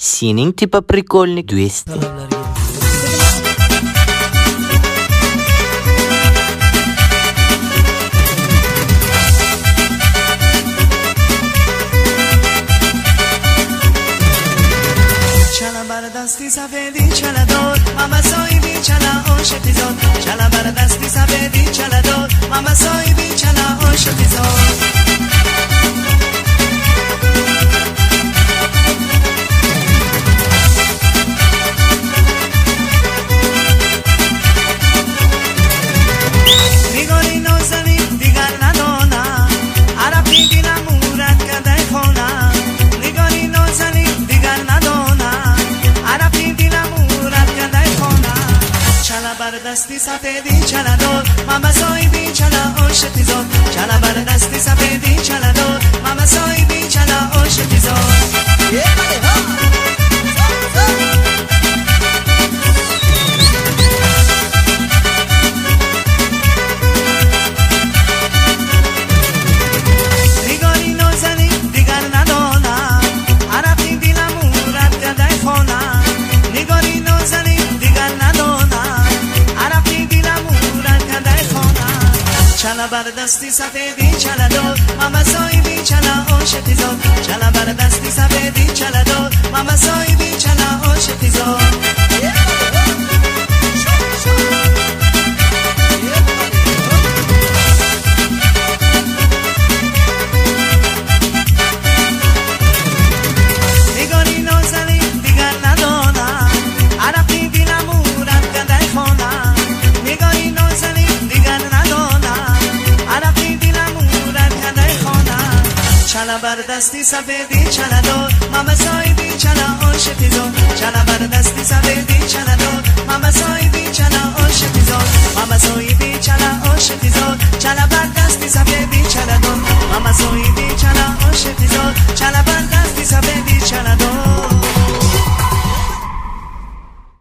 Синенький типа прикольный 200. چلا بر دستی سفیدی چلا دور ماما سایبی چلا عاشقی زود چلا بر دستی سفیدی چلا دور ماما سایبی چلا عاشقی زود نگاری نازنی دیگر ندانم عربی دیلم مورد کده خونم نگاری نازنی دیگر ندانم عربی دیلم مورد کده خونم چلا بر دستی سفیدی چلا دور ماما سایبی چلا عاشقی زود چلا بر دستی سفیدی چلا دور ماما سایبی چلا عاشقی زود چلا بر دستی سفیدی چلا دور ماما سایبی چلا عاشقی زود چلا بر دستی سفیدی چلا دور ماما سایبی چلا عاشقی زود نگاری نازنی دیگر ندانم عربی دیلم مورد کده خونم نگاری نازنی دیگر ندانم عربی دیلم مورد کده خونم چلا بر دستی سفیدی چلا دور